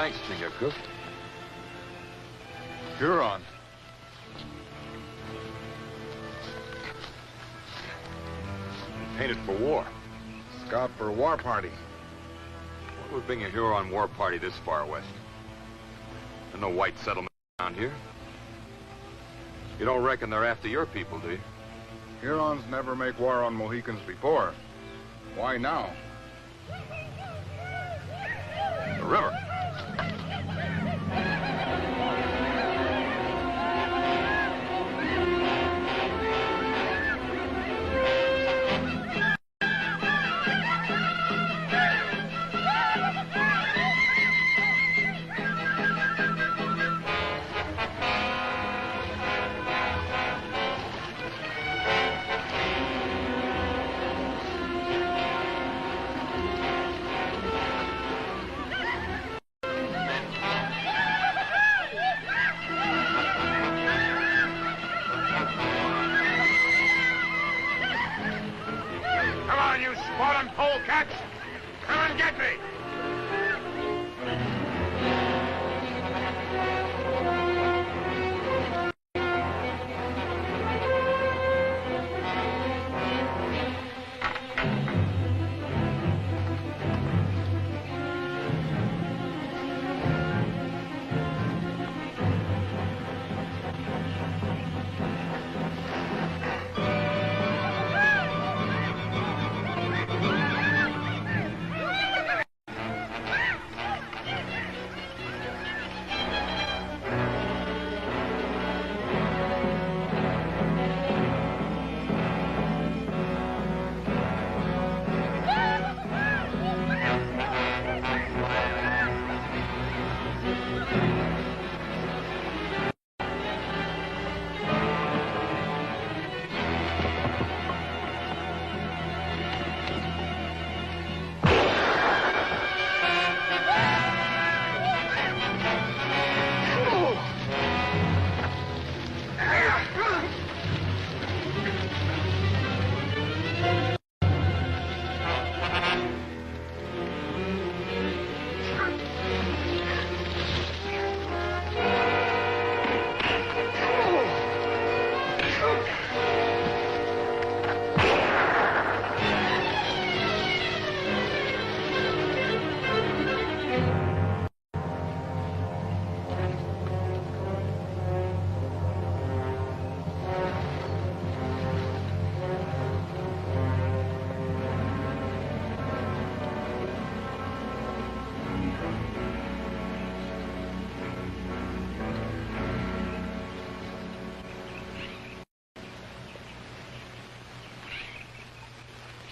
Thanks, Cook. Huron. Painted for war. Scout for a war party. What would bring a Huron war party this far west? There's no white settlement around here. You don't reckon they're after your people, do you? Hurons never make war on Mohicans before. Why now? The river.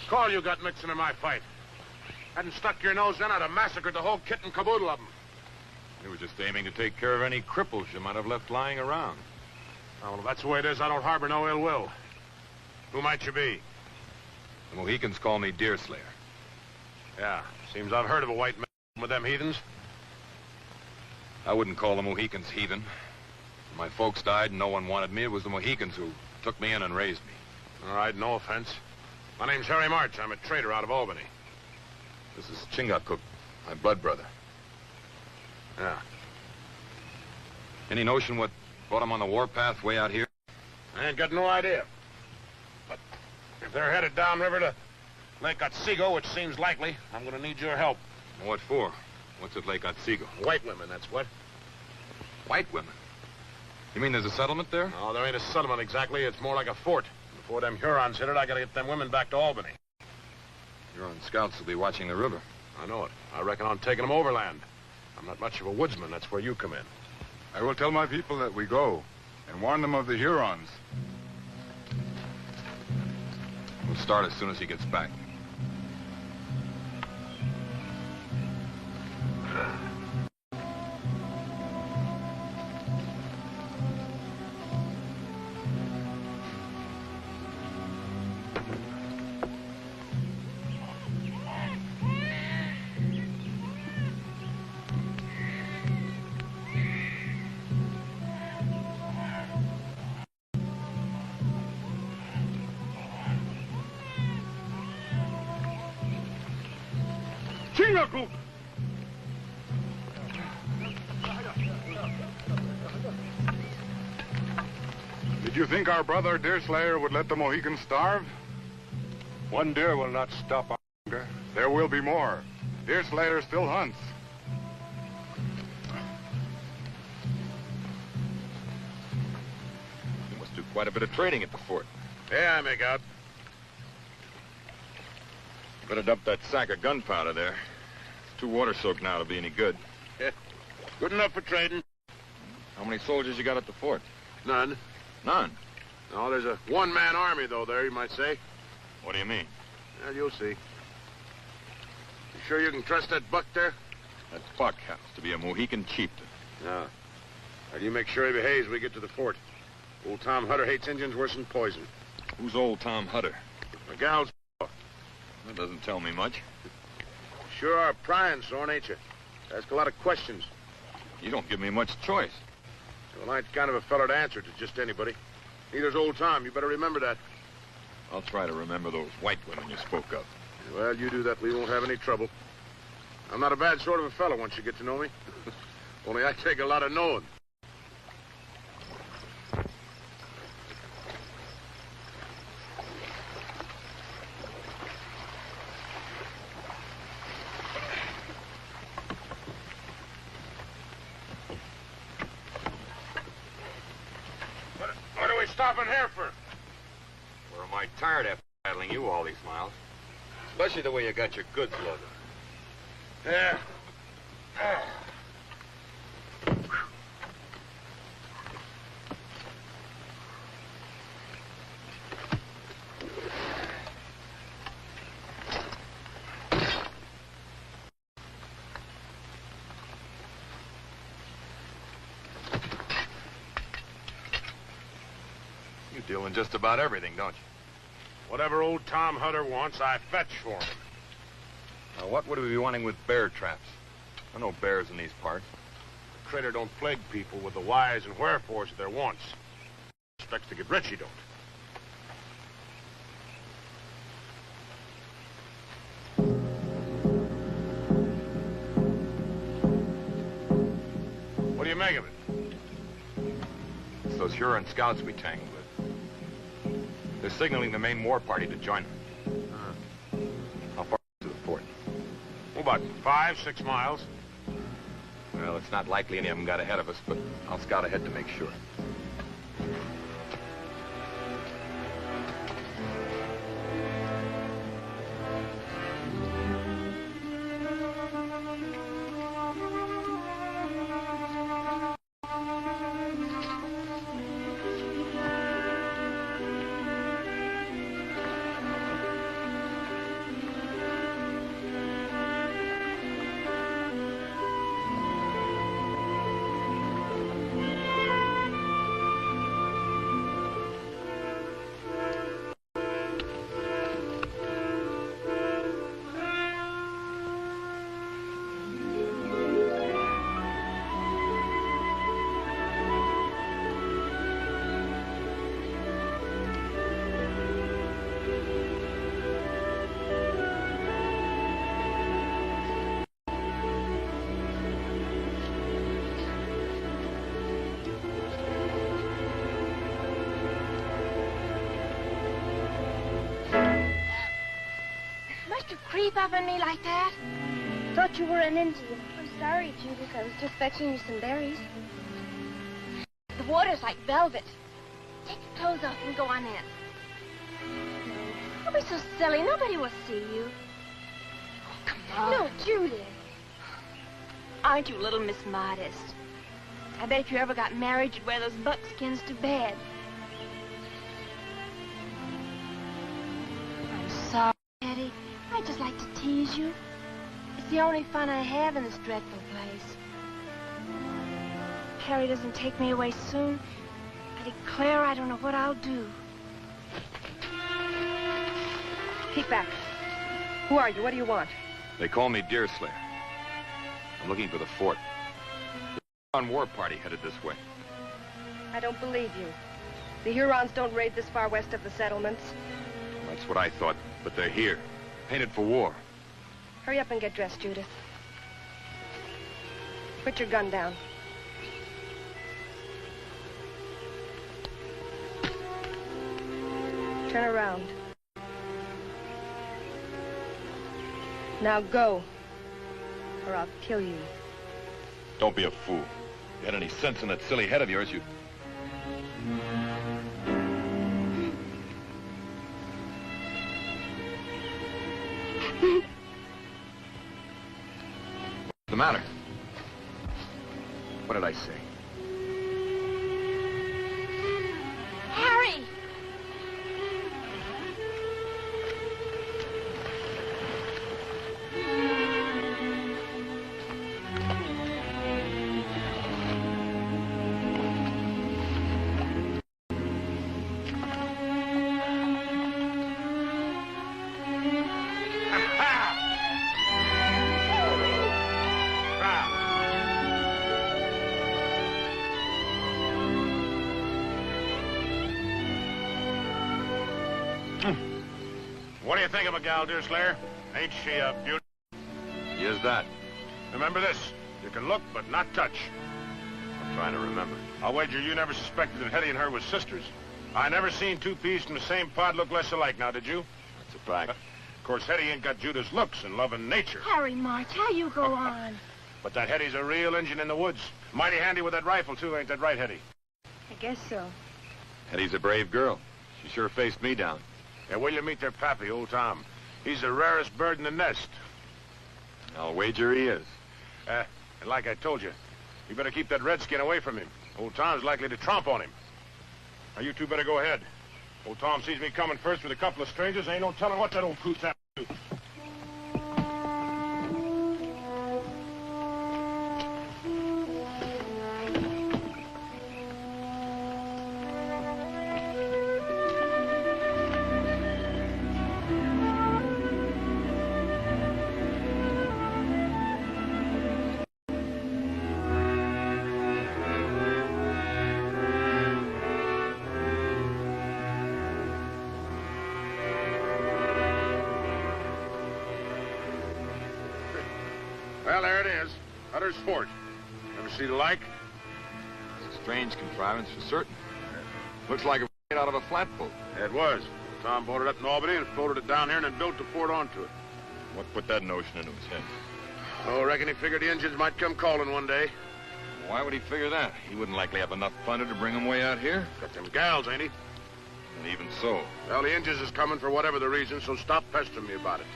Call you got mixing in my fight. Hadn't stuck your nose in, I'd have massacred the whole kit and caboodle of them. You were just aiming to take care of any cripples you might have left lying around. Oh, well, if that's the way it is, I don't harbor no ill will. Who might you be? The Mohicans call me Deerslayer. Yeah, seems I've heard of a white man with them heathens. I wouldn't call the Mohicans heathen. When my folks died and no one wanted me, it was the Mohicans who took me in and raised me. All right, no offense. My name's Harry March. I'm a trader out of Albany. This is Cook, my blood brother. Yeah. Any notion what brought them on the warpath way out here? I ain't got no idea. But if they're headed downriver to Lake Otsego, which seems likely, I'm gonna need your help. What for? What's at Lake Otsego? White women, that's what. White women? You mean there's a settlement there? No, there ain't a settlement exactly. It's more like a fort. Before them Hurons hit it, I gotta get them women back to Albany. Huron scouts will be watching the river. I know it. I reckon on taking them overland. I'm not much of a woodsman. That's where you come in. I will tell my people that we go and warn them of the Hurons. We'll start as soon as he gets back. Did you think our brother Deerslayer would let the Mohicans starve? One deer will not stop our hunger. There will be more. Deerslayer still hunts. You must do quite a bit of trading at the fort. Yeah, I make out. Better dump that sack of gunpowder there. It's too water-soaked now to be any good. Yeah. Good enough for trading. How many soldiers you got at the fort? None. None. No, there's a one-man army, though, there, you might say. What do you mean? Well, you'll see. You sure you can trust that buck there? That buck happens to be a Mohican chieftain. No. Now, you make sure he behaves when we get to the fort. Old Tom Hutter hates Indians worse than poison. Who's old Tom Hutter? McGall's. That doesn't tell me much. Sure are prying, Sorn, ain't you? Ask a lot of questions. You don't give me much choice. Well, I ain't kind of a fella to answer to just anybody. Neither's old Tom. You better remember that. I'll try to remember those white women you spoke of. Well, you do that, we won't have any trouble. I'm not a bad sort of a fella once you get to know me. Only I take a lot of knowing. What are we stopping here for? Or am I tired after paddling you all these miles? Especially the way you got your goods loaded. Yeah. You deal in just about everything, don't you? Whatever old Tom Hutter wants, I fetch for him. Now, what would we be wanting with bear traps? There are no bears in these parts. The critter don't plague people with the whys and wherefores of their wants. Expects to get rich, he don't. What do you make of it? It's those Huron scouts we tangled with. They're signaling the main war party to join them. How far to the fort? Well, about 5, 6 miles. Well, it's not likely any of them got ahead of us, but I'll scout ahead to make sure. Creep up on me like that? Thought you were an Indian. I'm sorry, Judith. I was just fetching you some berries. water's like velvet. Take your clothes off and go on in. No, don't be so silly. Nobody will see you. Oh, come on. No, Judith. Aren't you a little Miss Modest? I bet if you ever got married, you'd wear those buckskins to bed. I'm sorry, Eddie. I just like to tease you. It's the only fun I have in this dreadful place. If Harry doesn't take me away soon, I declare I don't know what I'll do. Keep back. Who are you? What do you want? They call me Deerslayer. I'm looking for the fort. The Huron war party headed this way. I don't believe you. The Hurons don't raid this far west of the settlements. That's what I thought, but they're here. Painted for war. Hurry up and get dressed, Judith. Put your gun down. Turn around. Now go, or I'll kill you. Don't be a fool. If you had any sense in that silly head of yours, you'd... What's the matter? What did I say? Harry! What do you think of a gal, Deerslayer? Ain't she a beauty? Yes, that. Remember this. You can look, but not touch. I'm trying to remember. I'll wager you never suspected that Hetty and her was sisters. I never seen two peas from the same pod look less alike, now, did you? That's a fact. Of course, Hetty ain't got Judith's looks and love and nature. Harry March, how you go on? But that Hetty's a real Injun in the woods. Mighty handy with that rifle, too, ain't that right, Hetty? I guess so. Hetty's a brave girl. She sure faced me down. Yeah, will you meet their pappy, old Tom? He's the rarest bird in the nest. I'll wager he is. And like I told you, you better keep that redskin away from him. Old Tom's likely to tromp on him. Now, you two better go ahead. Old Tom sees me coming first with a couple of strangers. Ain't no telling what that old coot's at. Well, there it is. Hutter's Fort. Ever see the like? It's a strange contrivance for certain. Looks like a made out of a flatboat. It was. Tom bought it up in Albany and floated it down here and then built the fort onto it. What put that notion into his head? Oh, reckon he figured the Injuns might come calling one day. Why would he figure that? He wouldn't likely have enough plunder to bring them way out here. Got them gals, ain't he? And even so. Well, the Injuns is coming for whatever the reason, so stop pestering me about it.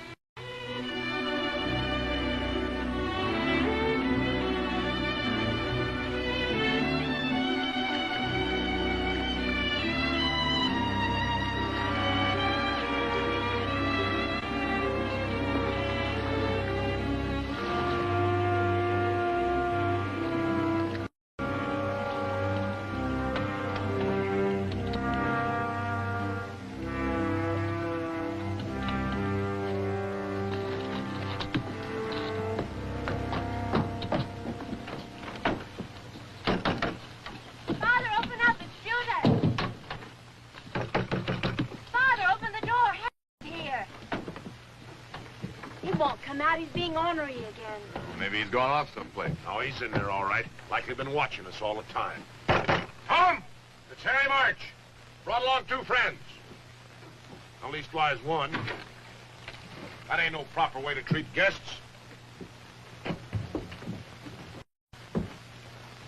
He's being ornery again. Maybe he's gone off someplace. No, he's in there all right. Likely been watching us all the time. Tom! It's Harry March. Brought along two friends. At leastwise one. That ain't no proper way to treat guests.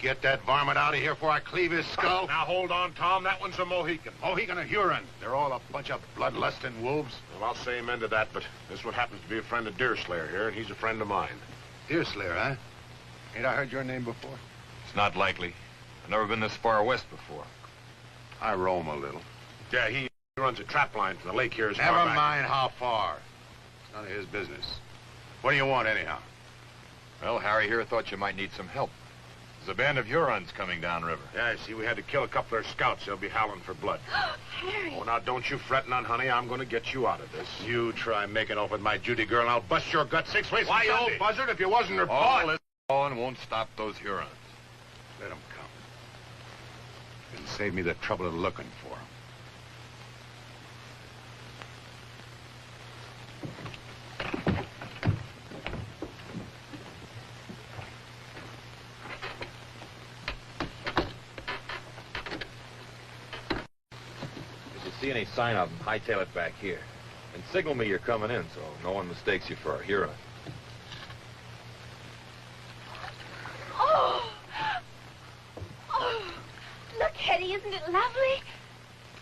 get that varmint out of here before I cleave his skull? Now, hold on, Tom. That one's a Mohican. Mohican or Huron. They're all a bunch of bloodlusting wolves. Well, I'll say amen to that, but this one happens to be a friend of Deerslayer here, and he's a friend of mine. Deerslayer, huh? Ain't I heard your name before? It's not likely. I've never been this far west before. I roam a little. Yeah, he runs a trap line from the lake here as far Never back. mind how far. It's none of his business. What do you want, anyhow? Well, Harry here thought you might need some help. There's a band of Hurons coming downriver. Yeah, I see. We had to kill a couple of their scouts. They'll be howling for blood. Harry. Oh, now, don't you fret none, honey. I'm going to get you out of this. You try making off with my Judy girl, and I'll bust your gut 6 ways. Why, you old buzzard, if you wasn't her paw. All this won't stop those Hurons. Let them come. It'll save me the trouble of looking for them. If you see any sign of them, hightail it back here. And signal me you're coming in so no one mistakes you for a Huron. Look, Hetty, isn't it lovely?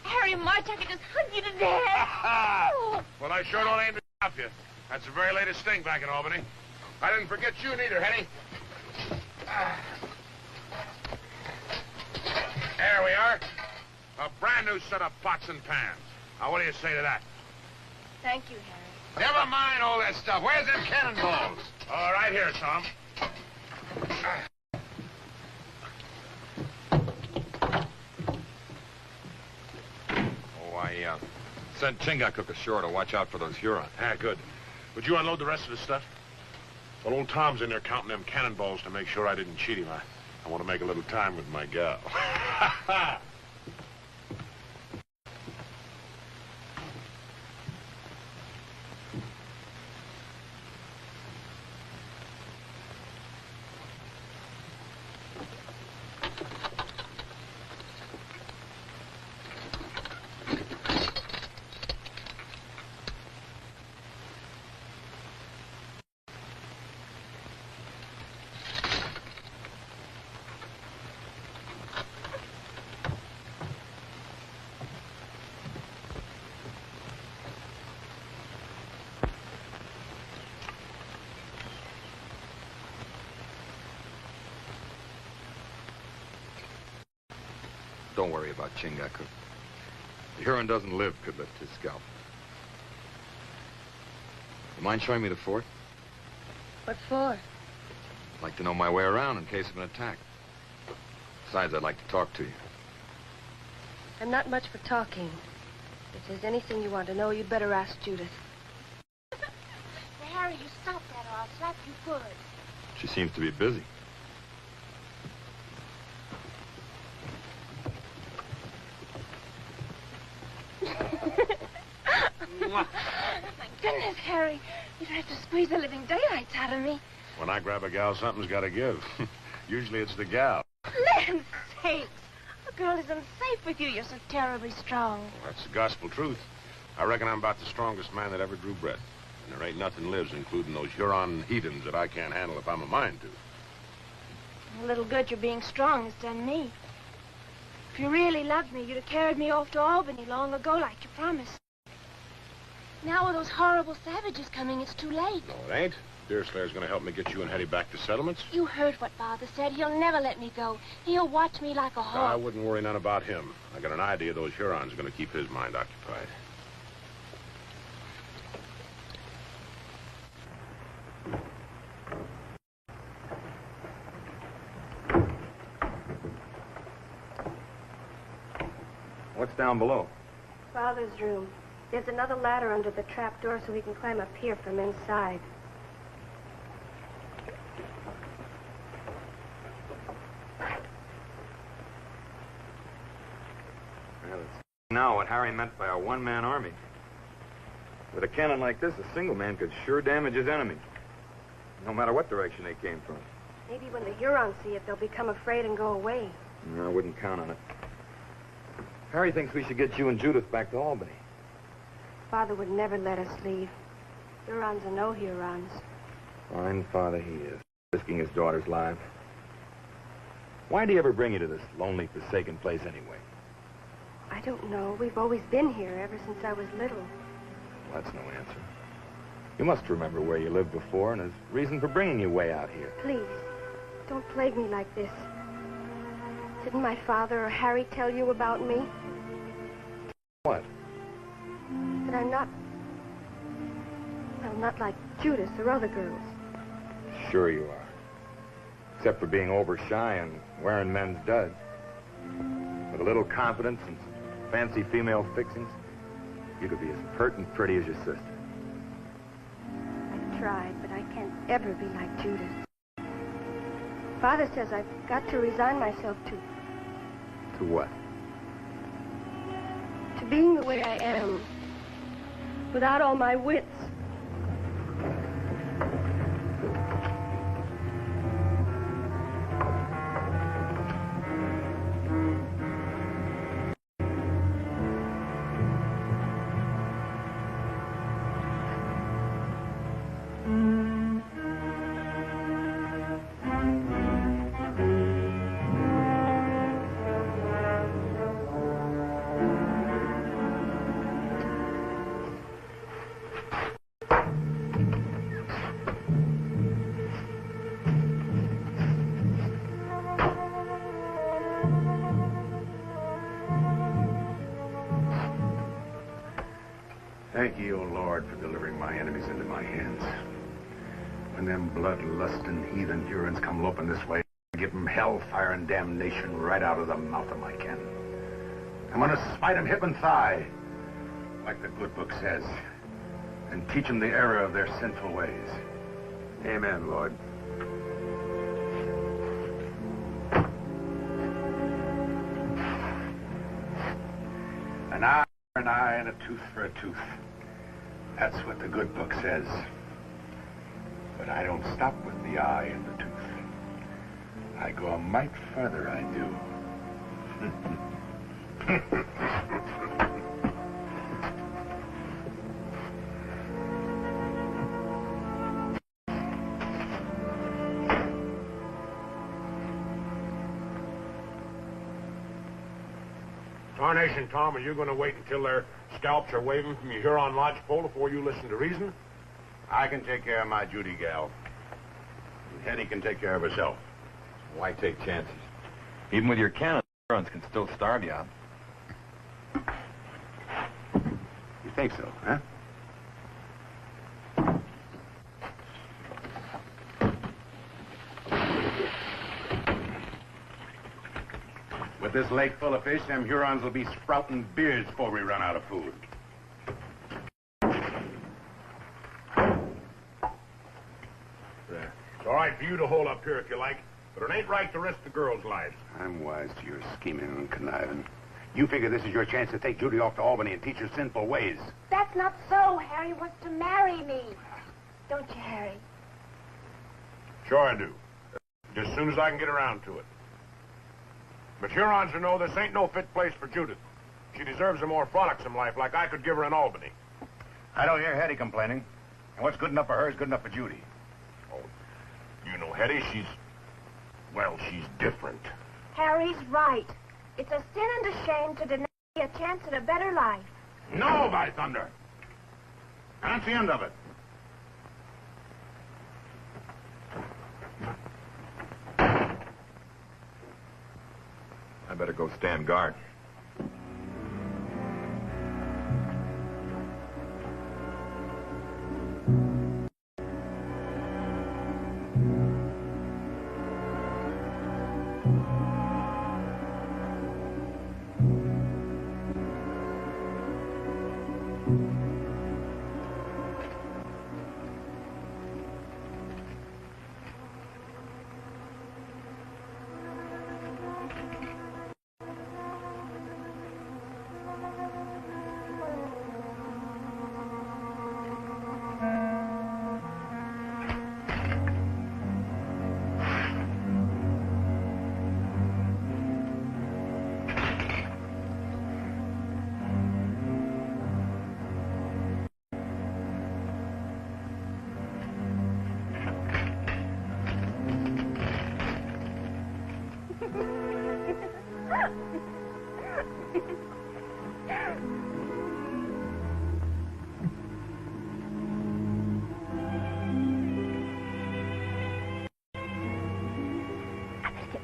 Harry March, I could just hug you to death. Oh. Well, I sure don't aim to stop you. That's the very latest thing back in Albany. I didn't forget you neither, Hetty. There we are. A brand new set of pots and pans. Now, what do you say to that? Thank you, Harry. Never mind all that stuff. Where's them cannonballs? All right, here, Tom. I sent Chingachgook ashore to watch out for those Hurons. Ah, good. Would you unload the rest of the stuff? Well, old Tom's in there counting them cannonballs to make sure I didn't cheat him. I want to make a little time with my gal. Don't worry about Chingachgook. The Huron doesn't live could lift his scalp. You mind showing me the fort? What for? I'd like to know my way around in case of an attack. Besides, I'd like to talk to you. I'm not much for talking. If there's anything you want to know, you'd better ask Judith. Harry, you stop that or I'll slap you good. She seems to be busy. My goodness, Harry. You'd have to squeeze the living daylights out of me. When I grab a gal, something's got to give. Usually it's the gal. Land sakes. A girl is unsafe with you. You're so terribly strong. Well, that's the gospel truth. I reckon I'm about the strongest man that ever drew breath. And there ain't nothing lives, including those Huron heathens that I can't handle if I'm a mind to. A little good your being strong has done me. If you really loved me, you'd have carried me off to Albany long ago like you promised. Now with those horrible savages coming, it's too late. No, it ain't. Deerslayer's going to help me get you and Hetty back to settlements. You heard what Father said. He'll never let me go. He'll watch me like a hawk. I wouldn't worry none about him. I got an idea those Hurons are going to keep his mind occupied. What's down below? Father's room. There's another ladder under the trap door so we can climb up here from inside. Well, it's now what Harry meant by a one-man army. With a cannon like this, a single man could sure damage his enemy, no matter what direction they came from. Maybe when the Hurons see it, they'll become afraid and go away. No, I wouldn't count on it. Harry thinks we should get you and Judith back to Albany. Father would never let us leave. Hurons are no Hurons. Fine father he is, risking his daughter's life. Why do you ever bring you to this lonely, forsaken place anyway? I don't know. We've always been here ever since I was little. Well, that's no answer. You must remember where you lived before, and there's reason for bringing you way out here. Please, don't plague me like this. Didn't my father or Harry tell you about me? What? That I'm not... Well, not like Judith or other girls. Sure you are. Except for being over-shy and wearing men's duds. With a little confidence and some fancy female fixings, you could be as pert and pretty as your sister. I've tried, but I can't ever be like Judith. Father says I've got to resign myself to what? To being the way I am. Without all my wits. Thank you, O Lord, for delivering my enemies into my hands. When them bloodlusting heathen Hurons come loping this way, I give them hellfire and damnation right out of the mouth of my cannon. I'm gonna smite them hip and thigh, like the good book says, and teach them the error of their sinful ways. Amen, Lord. An eye for an eye and a tooth for a tooth. That's what the good book says. But I don't stop with the eye and the tooth. I go a mite further, I do. Tarnation, Tom, are you going to wait until their scalps are waving from your Huron lodgepole before you listen to reason? I can take care of my Judy gal. And Hetty can take care of herself. Why take chances? Even with your cannon, the Hurons can still starve you out. You think so, huh? With this lake full of fish, them Hurons will be sprouting beards before we run out of food. There. It's all right for you to hold up here if you like, but it ain't right to risk the girls' lives. I'm wise to your scheming and conniving. You figure this is your chance to take Judy off to Albany and teach her sinful ways. That's not so. Harry wants to marry me. Don't you, Harry? Sure I do. Just as soon as I can get around to it. But Hurons will know this ain't no fit place for Judith. She deserves a more frolicsome life like I could give her in Albany. I don't hear Hetty complaining. And what's good enough for her is good enough for Judy. Oh, you know Hetty, she's different. Harry's right. It's a sin and a shame to deny a chance at a better life. No, by thunder. That's the end of it. I better go stand guard. Get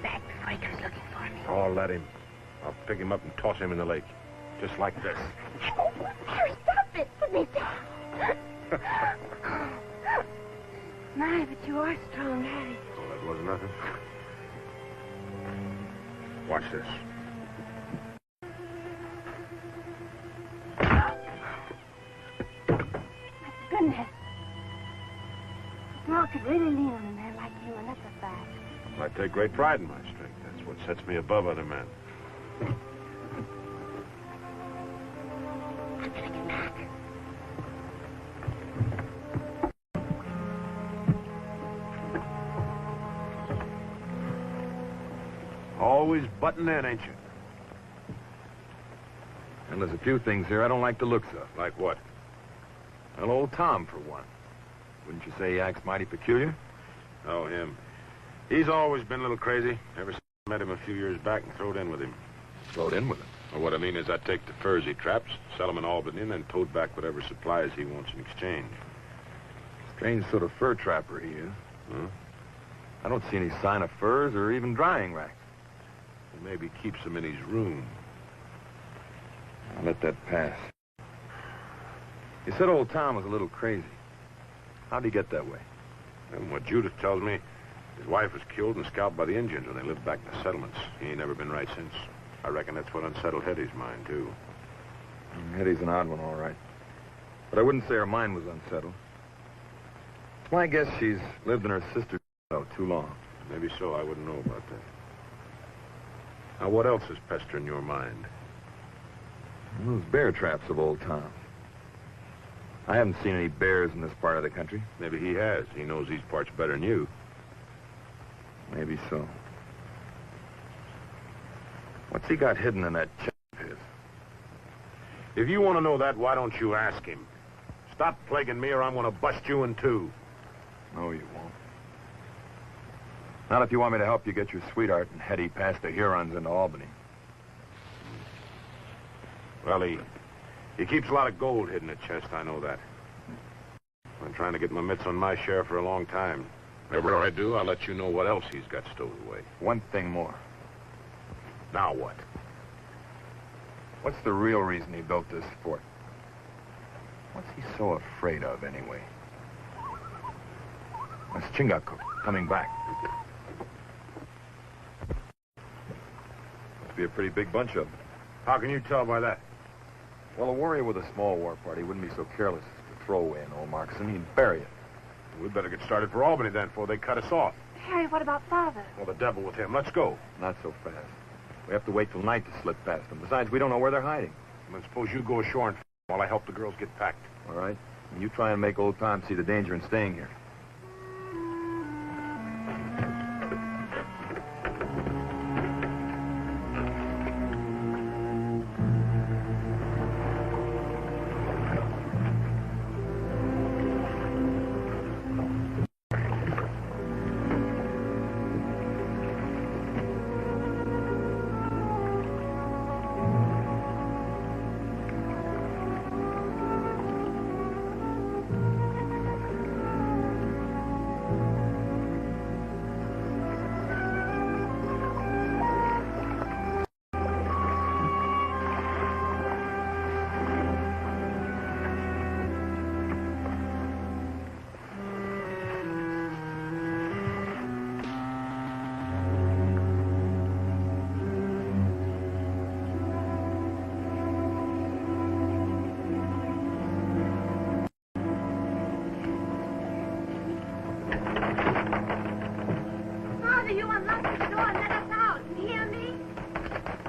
back before he comes looking for me. Oh, let him. I'll pick him up and toss him in the lake. Just like this. Oh, Harry, stop it. Put me down. My, but you are strong, Harry. Oh, that wasn't nothing. Watch this. My goodness. A girl could really lean on a man like you, and that's a fact. I take great pride in my strength. That's what sets me above other men. I'm gonna get back. Always button in, ain't you? And there's a few things here I don't like the looks of. Like what? Well, old Tom, for one. Wouldn't you say he acts mighty peculiar? Oh, him. He's always been a little crazy. Ever since I met him a few years back and throwed in with him. Throwed in with him. Well, what I mean is I take the furs he traps, sell them in Albany, and then tote back whatever supplies he wants in exchange. Strange sort of fur trapper he is. Huh? I don't see any sign of furs or even drying racks. He maybe keeps them in his room. I'll let that pass. You said old Tom was a little crazy. How'd he get that way? And what Judith tells me, his wife was killed and scalped by the Indians when they lived back in the settlements. He ain't never been right since. I reckon that's what unsettled Hetty's mind, too. Hetty's an odd one, all right. But I wouldn't say her mind was unsettled. It's my guess she's lived in her sister's too long. Maybe so. I wouldn't know about that. Now, what else is pestering your mind? Those bear traps of old Tom. I haven't seen any bears in this part of the country. Maybe he has. He knows these parts better than you. Maybe so. What's he got hidden in that chest of his? If you want to know that, why don't you ask him? Stop plaguing me or I'm going to bust you in two. No, you won't. Not if you want me to help you get your sweetheart and Hetty past the Hurons into Albany. Well, he keeps a lot of gold hidden in the chest, I know that. I've been trying to get my mitts on my share for a long time. Whenever I do, I'll let you know what else he's got stowed away. One thing more. Now what? What's the real reason he built this fort? What's he so afraid of, anyway? That's Chingachgook coming back. Must be a pretty big bunch of them. How can you tell by that? Well, a warrior with a small war party wouldn't be so careless as to throw away an old moccasin. He'd bury it. We'd better get started for Albany then before they cut us off. Harry, what about Father? Well, the devil with him. Let's go. Not so fast. We have to wait till night to slip past them. Besides, we don't know where they're hiding. Then suppose you go ashore and while I help the girls get packed. All right? And you try and make old Tom see the danger in staying here.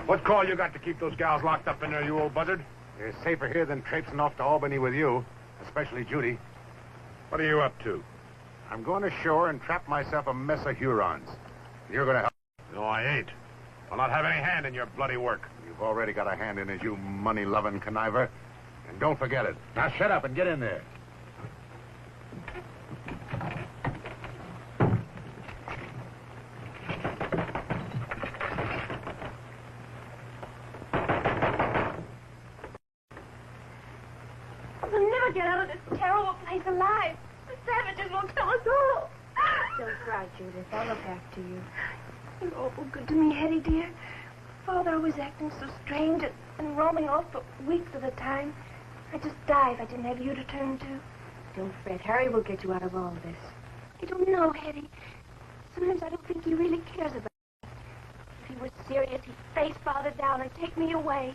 What call you got to keep those gals locked up in there, you old buzzard? They're safer here than traipsing off to Albany with you, especially Judy. What are you up to? I'm going ashore and trap myself a mess of Hurons. You're going to help. No, I ain't. I'll not have any hand in your bloody work. You've already got a hand in it, you money-loving conniver. And don't forget it. Now shut up and get in there. never get out of this terrible place alive. The savages will kill us all. Don't cry, Judith. I'll look after you. You're awful good to me, Hetty, dear. Father always acting so strange and roaming off for weeks at a time. I'd just die if I didn't have you to turn to. Don't fret. Harry will get you out of all this. I don't know, Hetty. Sometimes I don't think he really cares about me. If he were serious, he'd face Father down and take me away.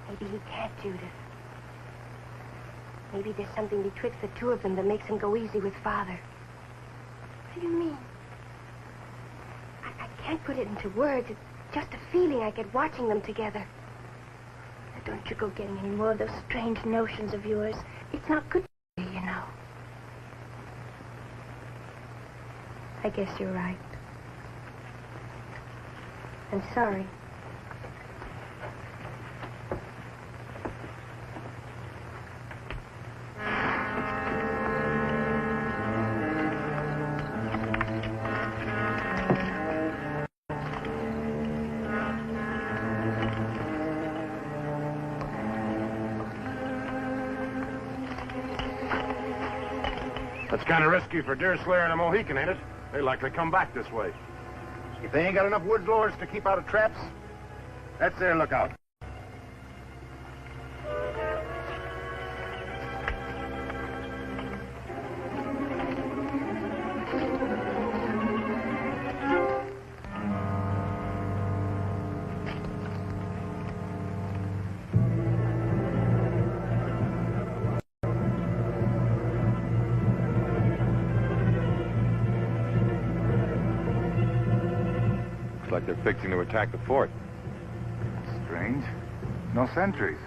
Maybe he can't, Judith. Maybe there's something betwixt the two of them that makes him go easy with Father. What do you mean? I can't put it into words. It's just a feeling I get watching them together. Now, don't you go getting any more of those strange notions of yours. It's not good for you, you know. I guess you're right. I'm sorry. That's kind of risky for Deerslayer and a Mohican, ain't it? They likely come back this way. If they ain't got enough wood lures to keep out of traps, that's their lookout. Like they're fixing to attack the fort. Strange. No sentries.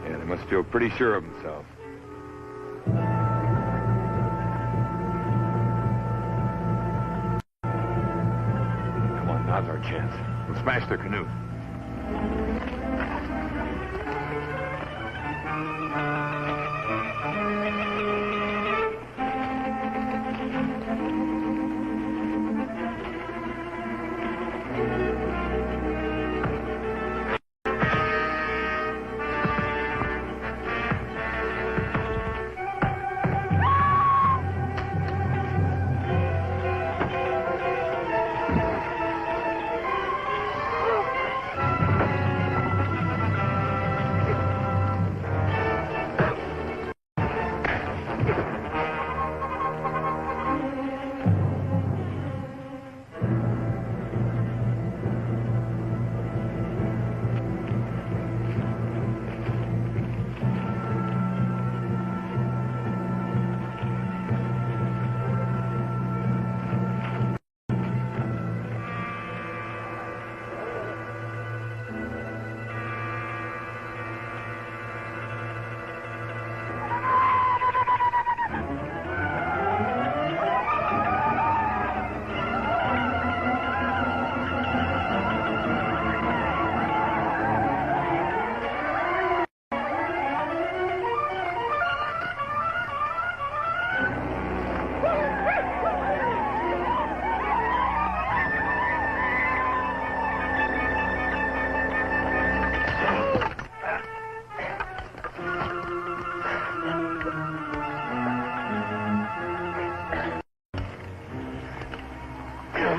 Yeah, they must feel pretty sure of themselves. Come on, now's our chance. We'll smash their canoe.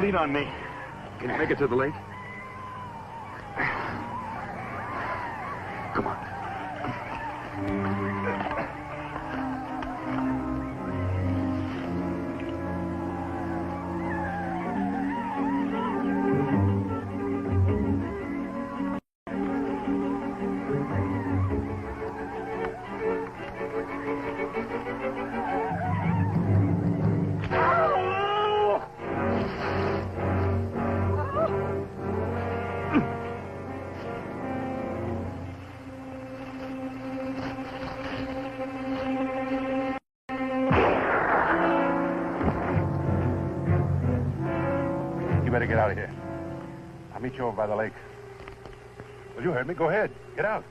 Lean on me. Can you make it to the lake? Come on. Better get out of here. I'll meet you over by the lake. Well, you heard me. Go ahead. Get out.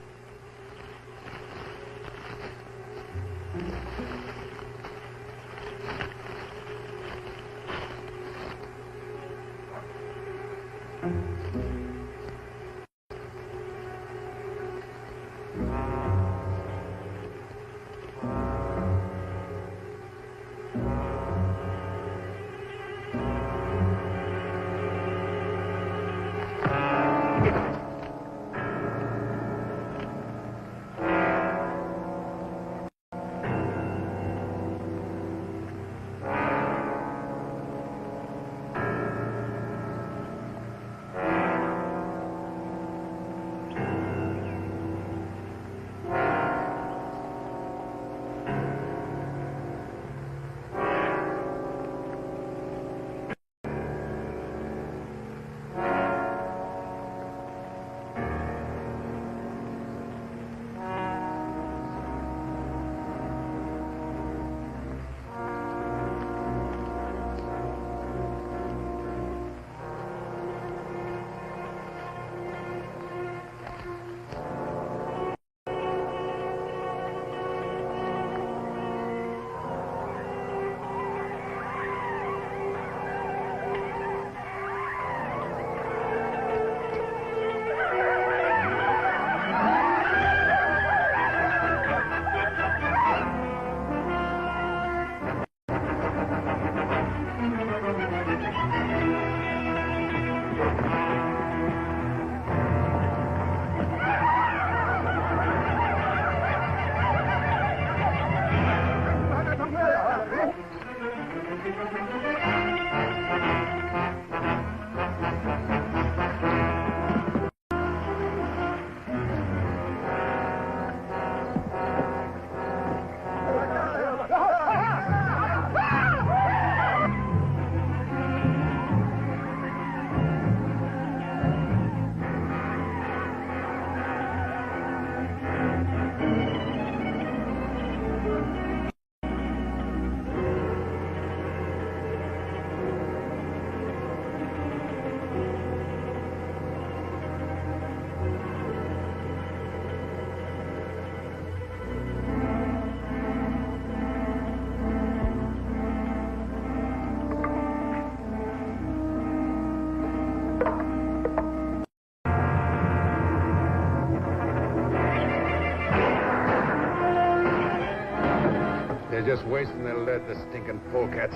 just wasting their lead, the stinking polecats.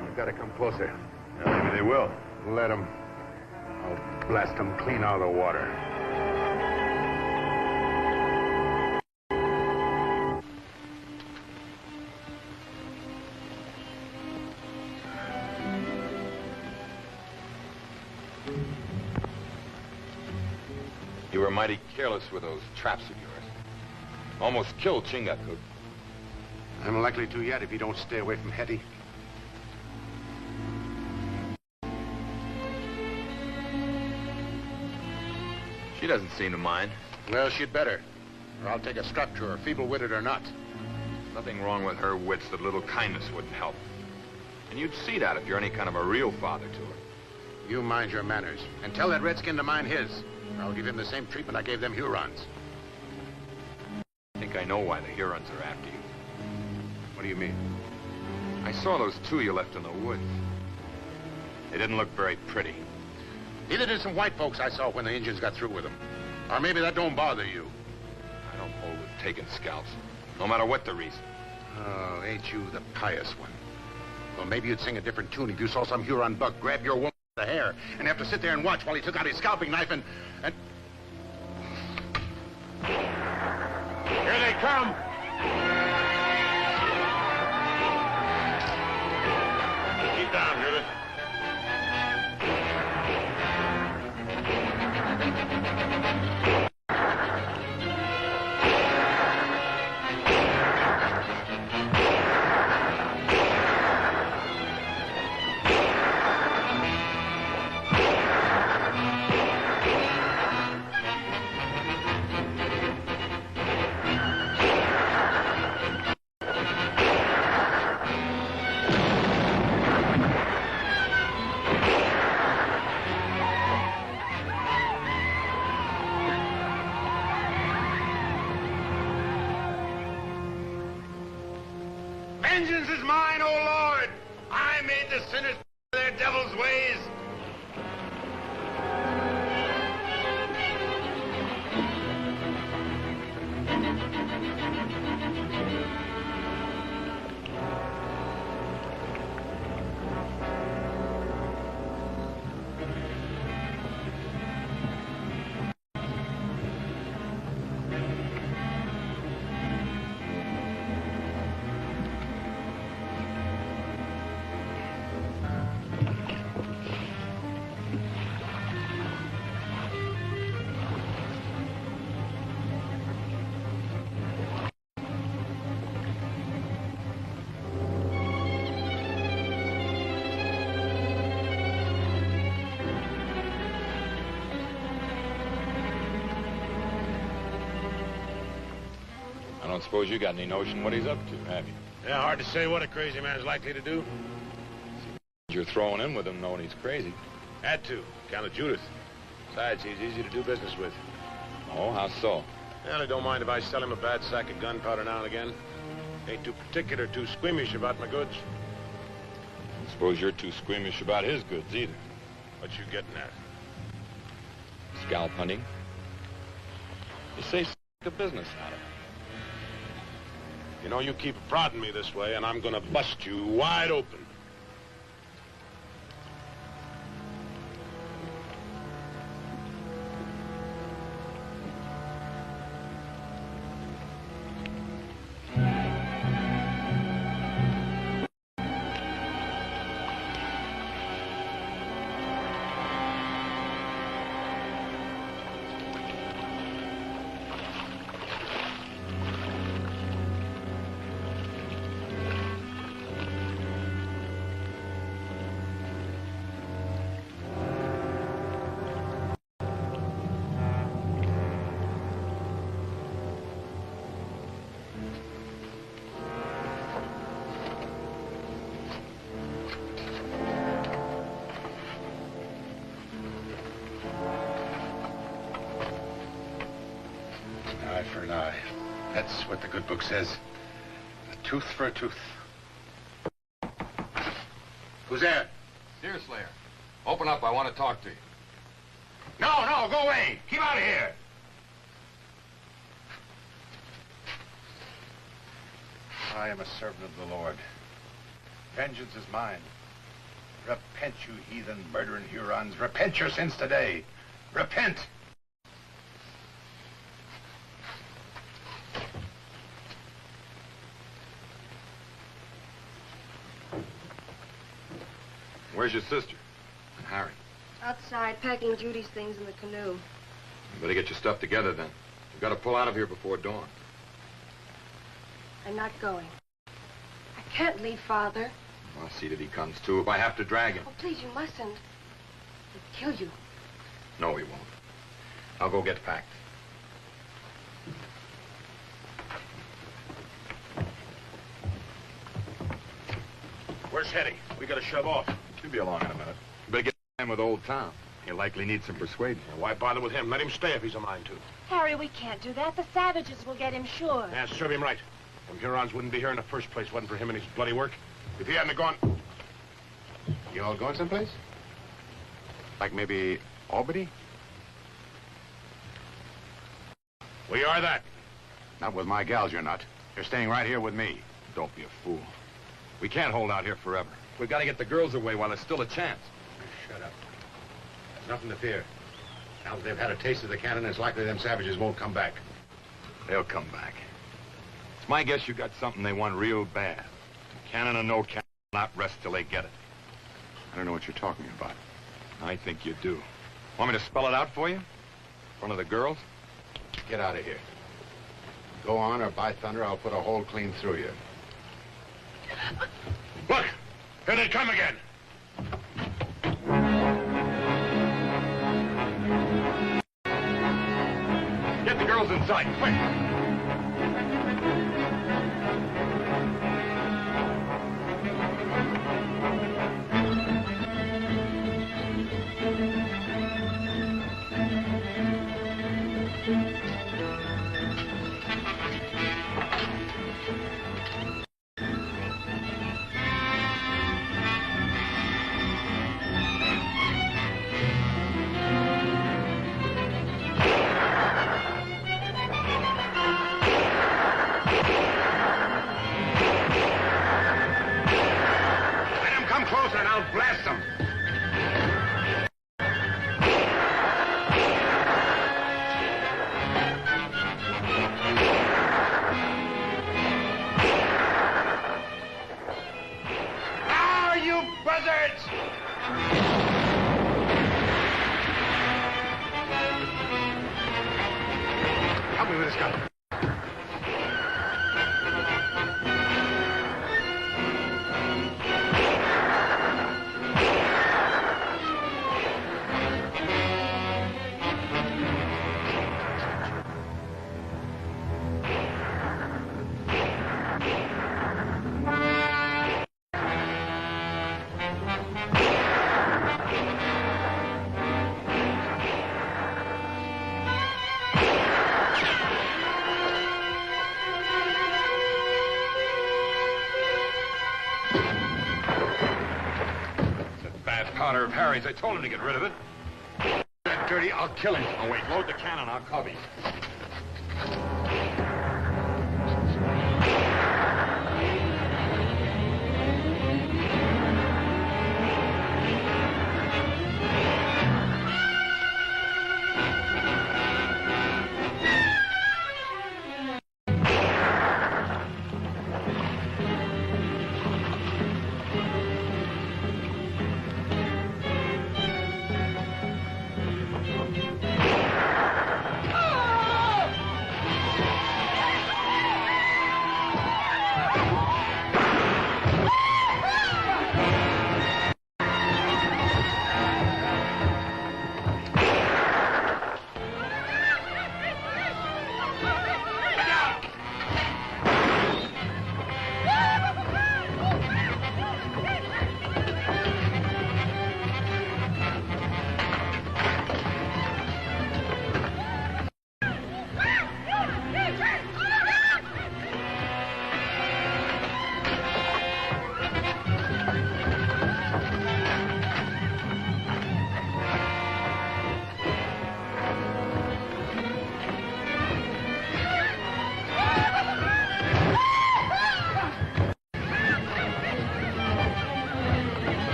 You gotta come closer. Well, maybe they will. Let them. I'll blast them clean out of the water. You were mighty careless with those traps of yours. Almost killed Chingachgook. I'm likely to yet if you don't stay away from Hetty. She doesn't seem to mind. Well, she'd better. Or I'll take a strap to her, feeble-witted or not. Nothing wrong with her wits that a little kindness wouldn't help. And you'd see that if you're any kind of a real father to her. You mind your manners. And tell that redskin to mind his. Or I'll give him the same treatment I gave them Hurons. I think I know why the Hurons are after you. What do you mean? I saw those two you left in the woods. They didn't look very pretty. Either did some white folks I saw when the Indians got through with them. Or maybe that don't bother you. I don't hold with taking scalps, no matter what the reason. Oh, ain't you the pious one? Well, maybe you'd sing a different tune if you saw some Huron buck grab your woman by the hair and have to sit there and watch while he took out his scalping knife and... Here they come! Keep down, Judith. Vengeance is mine, O Lord! I made the sinners their devil's ways. I don't suppose you got any notion what he's up to, have you? Yeah, hard to say what a crazy man's likely to do. You're throwing in with him knowing he's crazy. Had to, account of Judith. Besides, he's easy to do business with. Oh, how so? Well, I don't mind if I sell him a bad sack of gunpowder now and again. Ain't too particular, too squeamish about my goods. I suppose you're too squeamish about his goods, either. What you getting at? Scalp hunting. You say the business out of it. You know, you keep prodding me this way, and I'm gonna bust you wide open. Eye for an eye. That's what the good book says. A tooth for a tooth. Who's there? Deerslayer, open up. I want to talk to you. No, go away. Keep out of here. I am a servant of the Lord. Vengeance is mine. Repent, you heathen, murdering Hurons. Repent your sins today. Repent! Where's your sister? And Harry? Outside, packing Judy's things in the canoe. You better get your stuff together then. We've got to pull out of here before dawn. I'm not going. I can't leave Father. I'll see that he comes too, if I have to drag him. Oh, please, you mustn't. He'll kill you. No, he won't. I'll go get packed. Where's Hetty? We gotta shove off. He'll be along in a minute. You better get in with Old Tom. He'll likely need some persuading. Why bother with him? Let him stay if he's a mind to. Harry, we can't do that. The savages will get him sure. Yeah, serve him right. Them Hurons wouldn't be here in the first place, wasn't for him and his bloody work. If he hadn't gone... You all going someplace? Like maybe Albany? We are that. Not with my gals, you're not. You're staying right here with me. Don't be a fool. We can't hold out here forever. We've got to get the girls away while there's still a chance. Shut up. There's nothing to fear. Now that they've had a taste of the cannon, it's likely them savages won't come back. They'll come back. It's my guess you got something they want real bad. Cannon or no cannon, not rest till they get it. I don't know what you're talking about. I think you do. Want me to spell it out for you? In front of the girls? Get out of here. Go on, or by thunder, I'll put a hole clean through you. Look! Here they come again! Get the girls inside, quick! Help me with this gun. Of Harry's. I told him to get rid of it. That dirty, I'll kill him. Oh, wait, load the cannon, I'll cover you.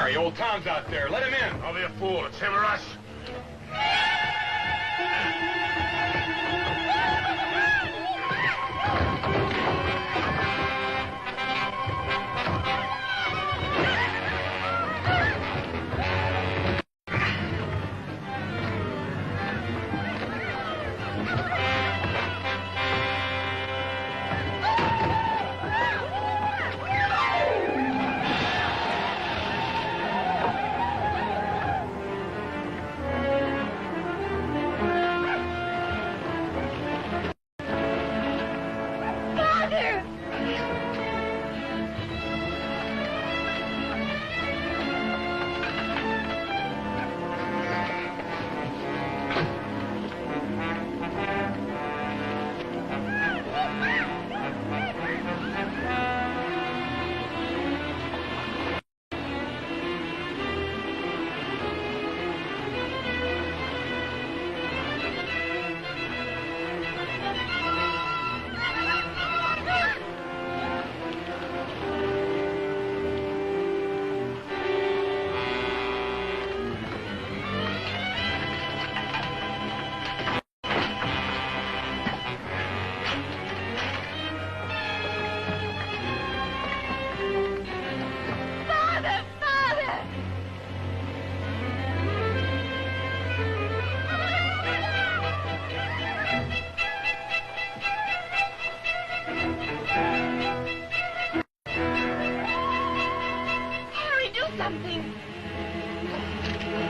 Harry, old Tom's out there. Let him in. Don't be a fool. It's him or us.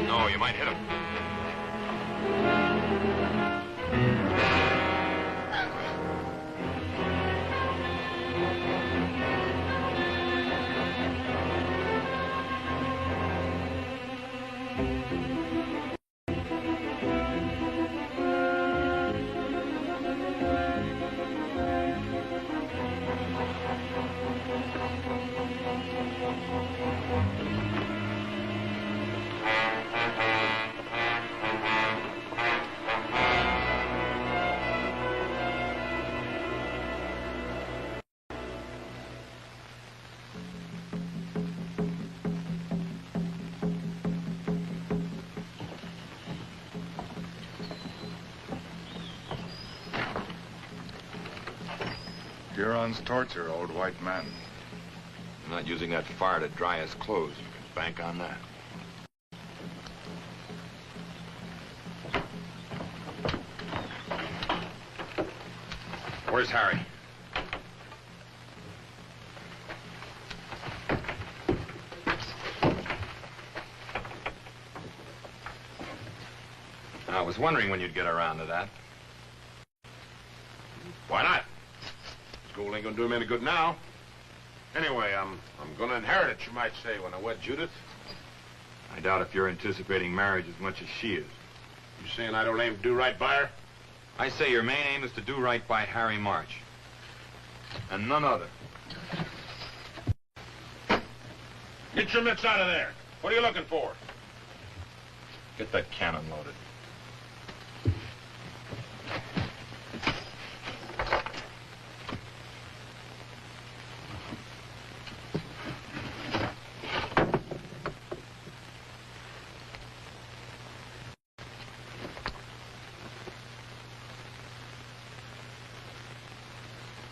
No, you might hit him. Huron's torture, old white man. I'm not using that fire to dry his clothes. You can bank on that. Where's Harry? I was wondering when you'd get around to that. Why not? School ain't gonna do him any good now. Anyway, I'm gonna inherit it, you might say, when I wed Judith. I doubt if you're anticipating marriage as much as she is. You saying I don't aim to do right by her? I say your main aim is to do right by Harry March. And none other. Get your mitts out of there. What are you looking for? Get that cannon loaded.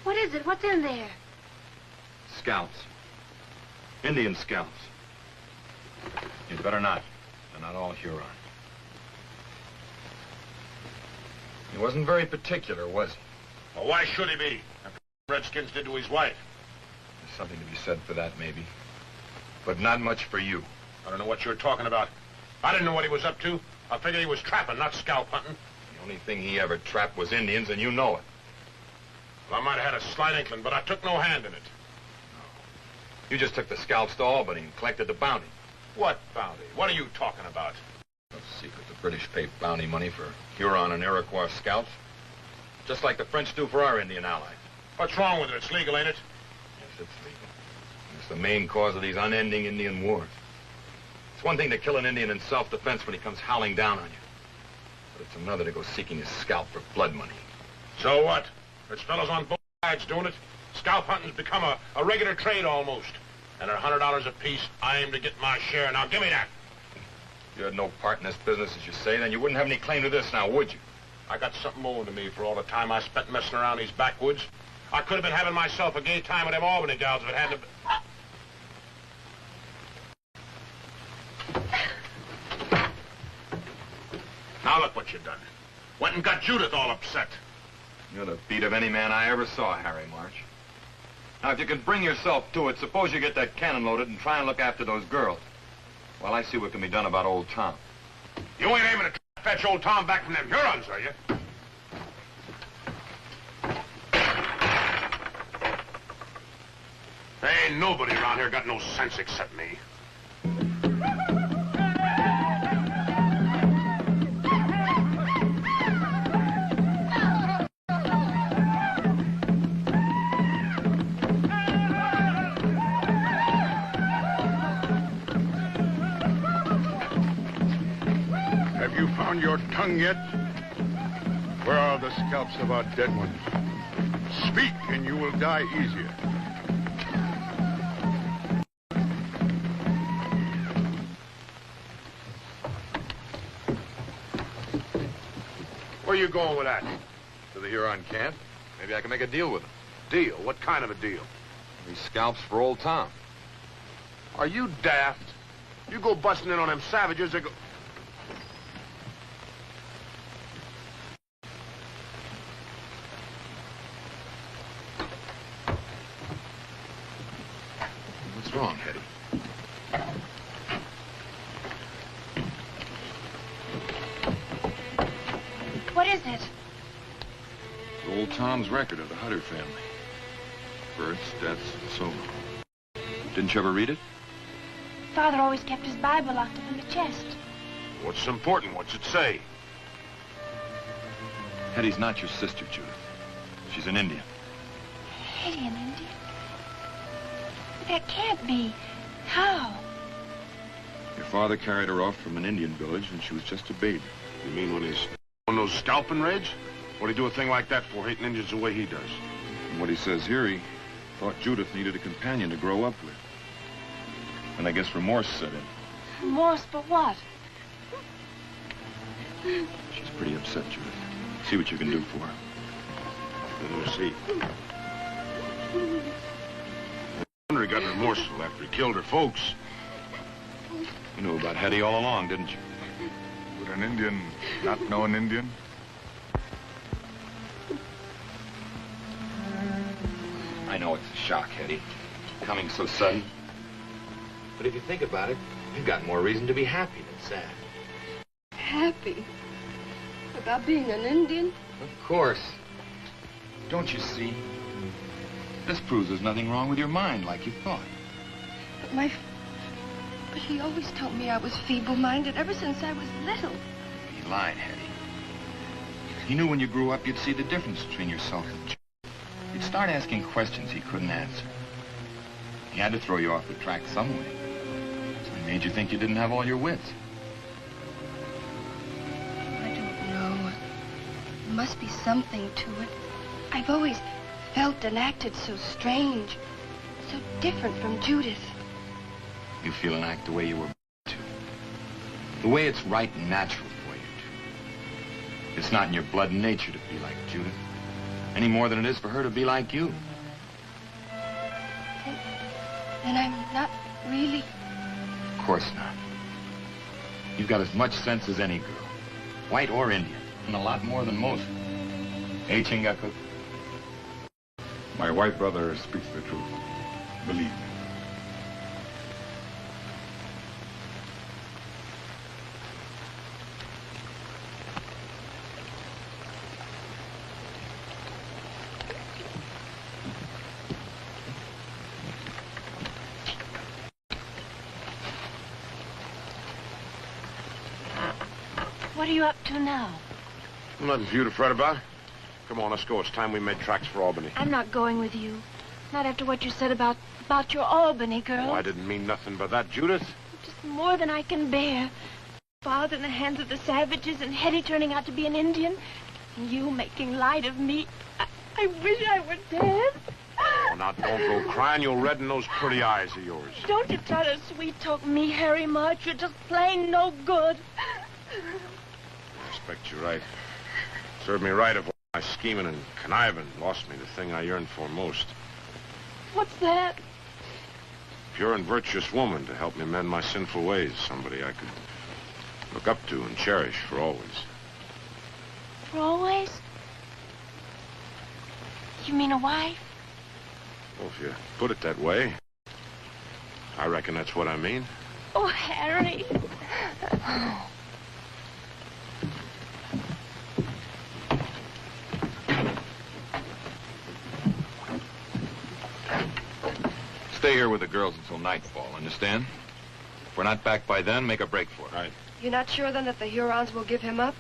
What is it? What's in there? Scalps. Indian scalps. You'd better not. They're not all Huron. He wasn't very particular, was he? Well, why should he be? After what Redskins did to his wife. There's something to be said for that, maybe. But not much for you. I don't know what you're talking about. I didn't know what he was up to. I figured he was trapping, not scalp hunting. The only thing he ever trapped was Indians, and you know it. Well, I might have had a slight inkling, but I took no hand in it. You just took the scalps to Albany and collected the bounty. What bounty? What are you talking about? No secret, the British pay bounty money for Huron and Iroquois scalps. Just like the French do for our Indian allies. What's wrong with it? It's legal, ain't it? Yes, it's legal. It's the main cause of these unending Indian wars. It's one thing to kill an Indian in self-defense when he comes howling down on you. But it's another to go seeking his scalp for blood money. So what? There's fellows on both sides doing it. Scalp hunting's become a regular trade almost. And at $100 apiece, I aim to get my share. Now, give me that. If you had no part in this business, as you say, then you wouldn't have any claim to this now, would you? I got something owing to me for all the time I spent messing around these backwoods. I could have been having myself a gay time with them Albany gals if it hadn't been... Now look what you've done. Went and got Judith all upset. You're the beat of any man I ever saw, Harry March. Now, if you can bring yourself to it, suppose you get that cannon loaded and try and look after those girls. Well, I see what can be done about old Tom. You ain't aiming to fetch old Tom back from them Hurons, are you? There ain't nobody around here got no sense except me. Have you found your tongue yet? Where are the scalps of our dead ones? Speak, and you will die easier. Where you going with that? To the Huron camp. Maybe I can make a deal with them. Deal? What kind of a deal? These scalps for old Tom. Are you daft? You go busting in on them savages, they go... What's wrong, Hetty? What is it? Old Tom's record of the Hutter family. Births, deaths, and so on. Didn't you ever read it? Father always kept his Bible locked up in the chest. What's important? What's it say? Hetty's not your sister, Judith. She's an Indian. Hetty, an Indian? That can't be. How? Your father carried her off from an Indian village when she was just a baby. You mean when he's on those scalping raids? What'd he do a thing like that for, hating Indians the way he does? From what he says here, he thought Judith needed a companion to grow up with. And I guess remorse set in. Remorse for what? She's pretty upset, Judith. See what you can do for her. We'll see. I wonder he got remorseful after he killed her folks. You knew about Hetty all along, didn't you? Would an Indian not know an Indian? I know it's a shock, Hetty. Coming so sudden. But if you think about it, you've got more reason to be happy than sad. Happy? About being an Indian? Of course. Don't you see? This proves there's nothing wrong with your mind like you thought. But he always told me I was feeble-minded ever since I was little. He lied, Hetty. He knew when you grew up you'd see the difference between yourself and Judith. You'd start asking questions he couldn't answer. He had to throw you off the track some way. So he made you think you didn't have all your wits. I don't know. There must be something to it. I've always felt and acted so strange, so different from Judith. You feel and act the way you were to. The way it's right and natural for you to. It's not in your blood and nature to be like Judith, any more than it is for her to be like you. Then I'm not really... Of course not. You've got as much sense as any girl, white or Indian, and a lot more than most. Hey, Chingakuk? My white brother speaks the truth. Believe me. What are you up to now? Nothing for you to fret about. Come on, let's go. It's time we made tracks for Albany. I'm not going with you. Not after what you said about your Albany girl. Oh, I didn't mean nothing but that, Judith. Just more than I can bear. Father in the hands of the savages and Hetty turning out to be an Indian. And you making light of me. I wish I were dead. Oh, now, don't go crying. You'll redden those pretty eyes of yours. Don't you try to sweet-talk me, Harry March. You're just plain no good. I expect you're right. Served me right if my scheming and conniving lost me the thing I yearned for most. What's that? Pure and virtuous woman to help me mend my sinful ways. Somebody I could look up to and cherish for always. For always? You mean a wife? Well, if you put it that way, I reckon that's what I mean. Oh, Harry. Stay here with the girls until nightfall, understand? If we're not back by then, make a break for it. Right. You're not sure, then, that the Hurons will give him up?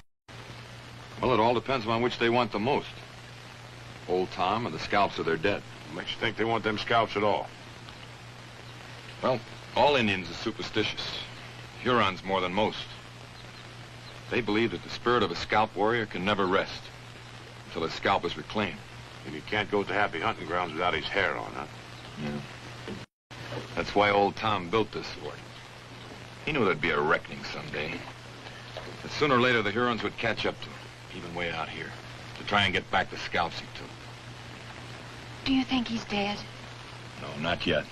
Well, it all depends on which they want the most. Old Tom or the scalps of their dead. What makes you think they want them scalps at all? Well, all Indians are superstitious. Hurons more than most. They believe that the spirit of a scalp warrior can never rest until his scalp is reclaimed. And he can't go to happy hunting grounds without his hair on, huh? Yeah. That's why old Tom built this fort. He knew there'd be a reckoning someday. That sooner or later the Hurons would catch up to him, even way out here, to try and get back the scalps he took. Do you think he's dead? No, not yet.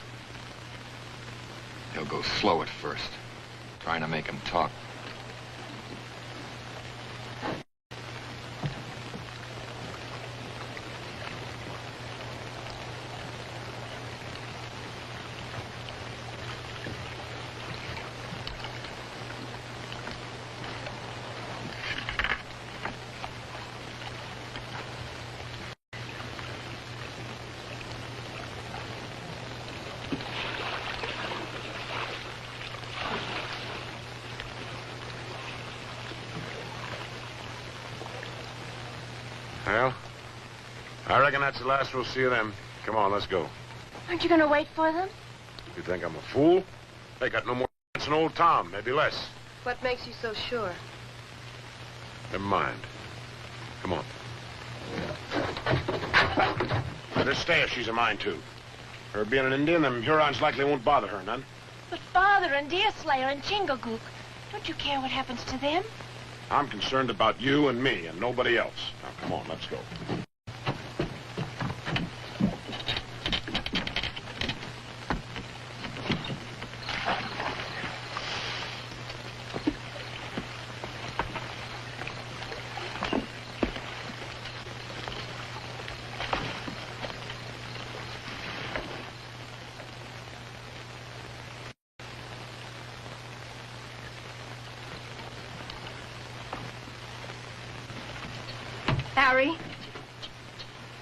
He'll go slow at first, trying to make him talk. Well, I reckon that's the last we'll see of them. Come on, let's go. Aren't you going to wait for them? You think I'm a fool? They got no more sense than old Tom, maybe less. What makes you so sure? Never mind. Come on. This stay she's a mine, too. Her being an Indian, them Hurons likely won't bother her none. But Father and Deerslayer and Chingagook, don't you care what happens to them? I'm concerned about you and me and nobody else. Now, come on, let's go. Harry,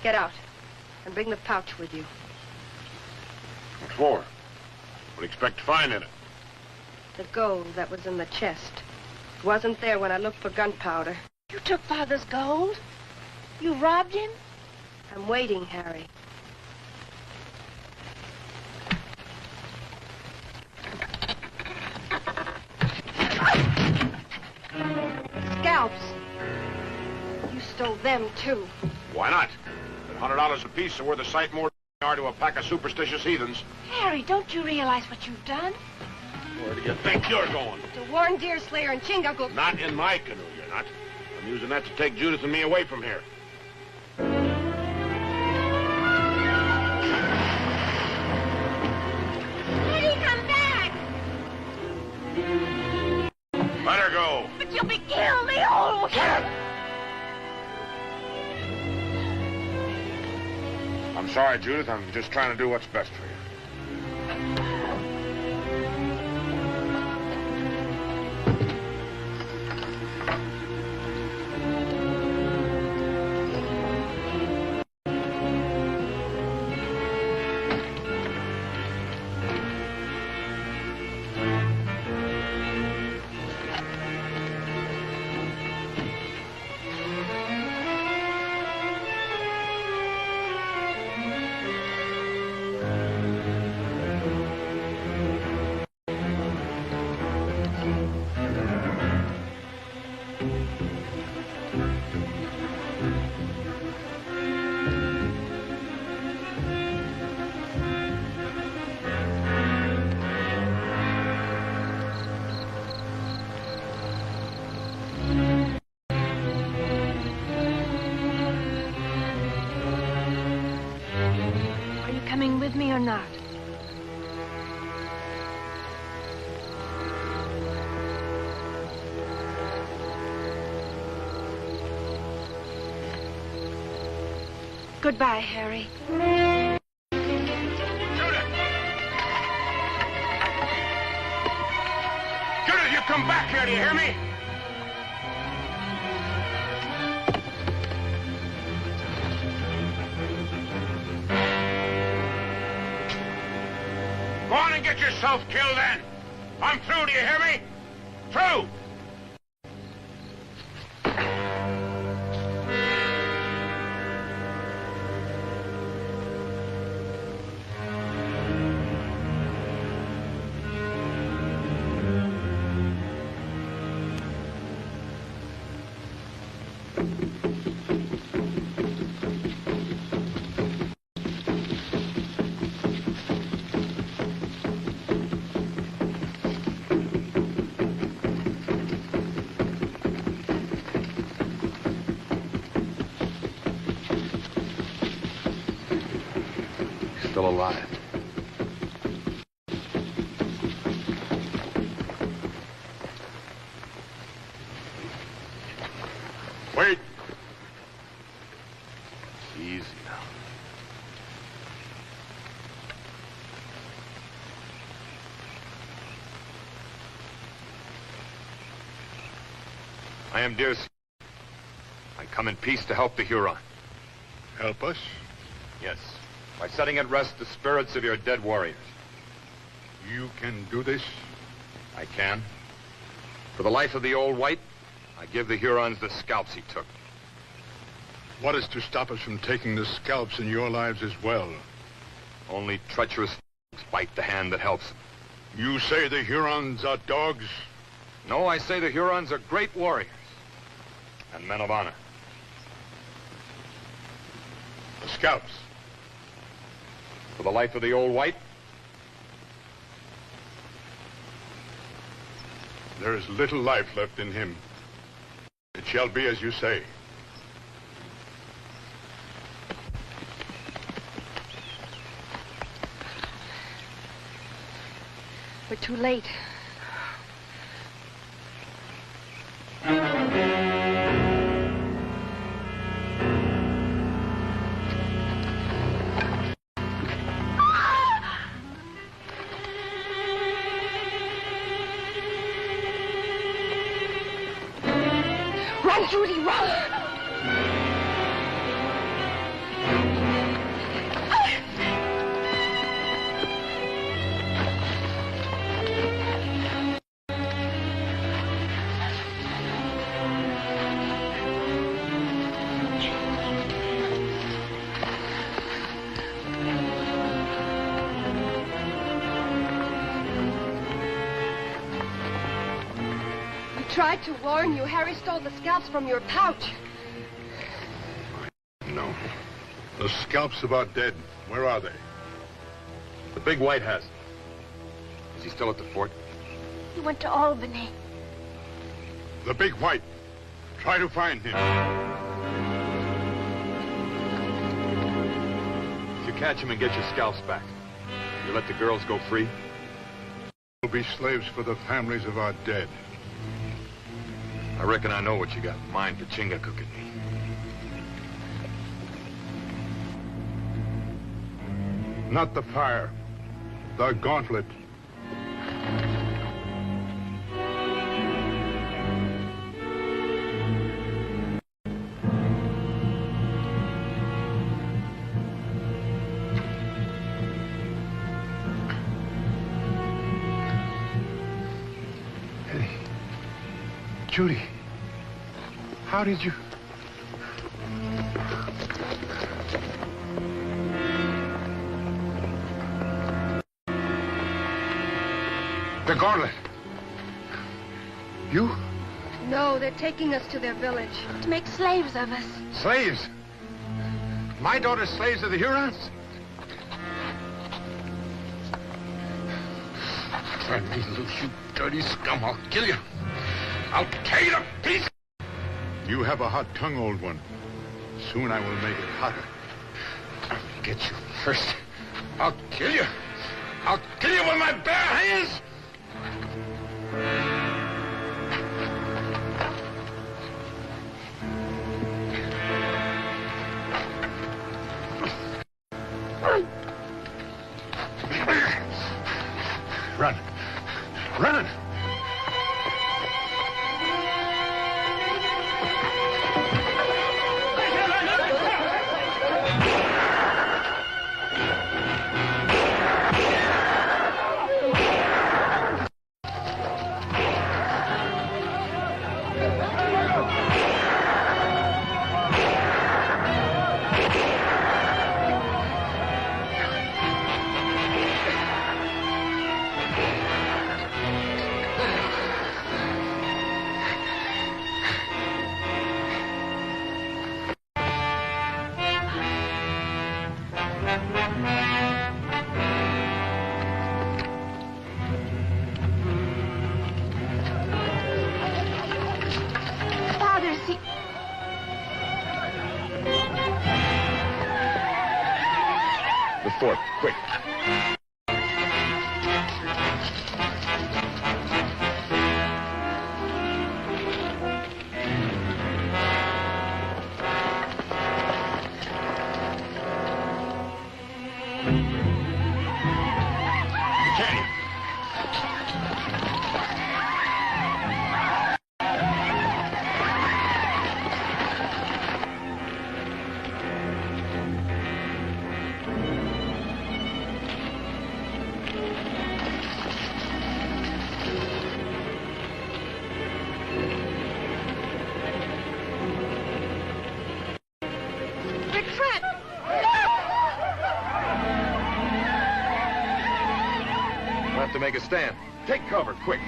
get out and bring the pouch with you. What for? What do you expect to find in it? The gold that was in the chest. It wasn't there when I looked for gunpowder. You took Father's gold? You robbed him? I'm waiting, Harry. Scalps. You stole them, too. Why not? At $100 apiece are worth a sight more than they are to a pack of superstitious heathens. Harry, don't you realize what you've done? Where do you think you're going? To warn Deerslayer and Chingagook. Not in my canoe, you're not. I'm using that to take Judith and me away from here. Eddie, come back! Let her go. But you'll be killed, the old... I'm sorry, Judith. I'm just trying to do what's best for you. or not? Goodbye, Harry. Judith, you come back here, do you hear me? Go on and get yourself killed then. I'm through, do you hear me? Through! Still alive. Wait. Easy now. I am dear. I come in peace to help the Huron. Help us? Yes. By setting at rest the spirits of your dead warriors. You can do this? I can. For the life of the old white, I give the Hurons the scalps he took. What is to stop us from taking the scalps in your lives as well? Only treacherous bite the hand that helps them. You say the Hurons are dogs? No, I say the Hurons are great warriors and men of honor. The scalps. For the life of the old white, There is little life left in him. It shall be as you say. We're too late. Run, Judy, run! Tried to warn you. Harry stole the scalps from your pouch. No. The scalps of our dead, where are they? the big white has them. Is he still at the fort? He went to Albany. The big white. Try to find him. If you catch him and get your scalps back, you let the girls go free? We'll be slaves for the families of our dead. I reckon I know what you got in mind for Chingachgook and me. Not the fire. The gauntlet. Eddie. Judy. How did you... The gauntlet. You? No, they're taking us to their village. To make slaves of us. Slaves? My daughter's slaves of the Hurons? Let me loose, you dirty scum. I'll kill you. I'll tear you to pieces. You have a hot tongue, old one. Soon I will make it hotter. I'll get you first. I'll kill you. I'll kill you with my bare hands. Run. Run! The fort, quick. To make a stand. Take cover, quick.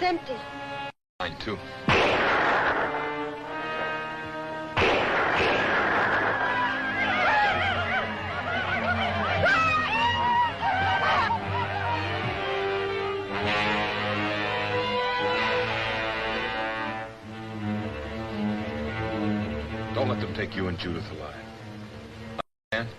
It's empty. Mine, too. Don't let them take you and Judith alive. Understand?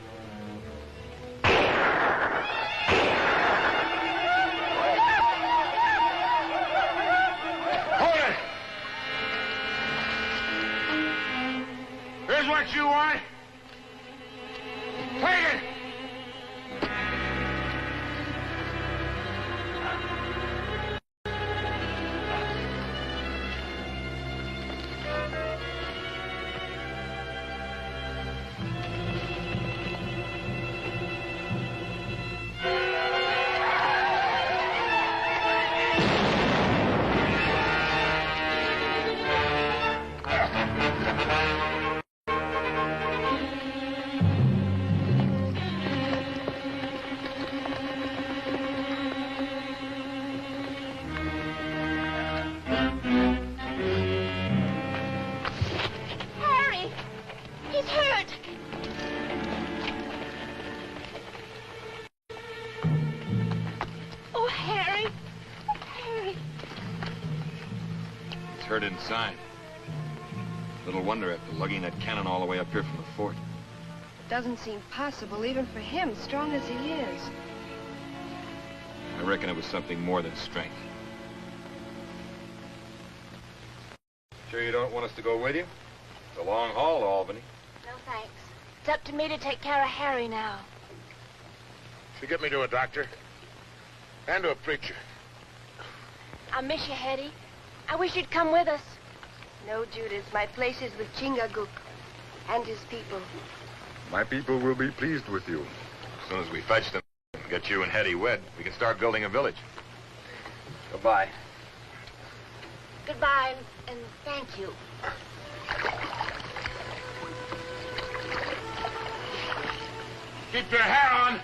what you want? Take it! Hurt inside. Little wonder after lugging that cannon all the way up here from the fort. Doesn't seem possible even for him, strong as he is. I reckon it was something more than strength. Sure you don't want us to go with you? It's a long haul to Albany. No, thanks. It's up to me to take care of Harry now. So get me to a doctor. And to a preacher. I miss you, Hetty. I wish you'd come with us. No, Judith. My place is with Chingachgook and his people. My people will be pleased with you. As soon as we fetch them, get you and Hetty wed, we can start building a village. Goodbye. Goodbye, and thank you. Keep your hair on.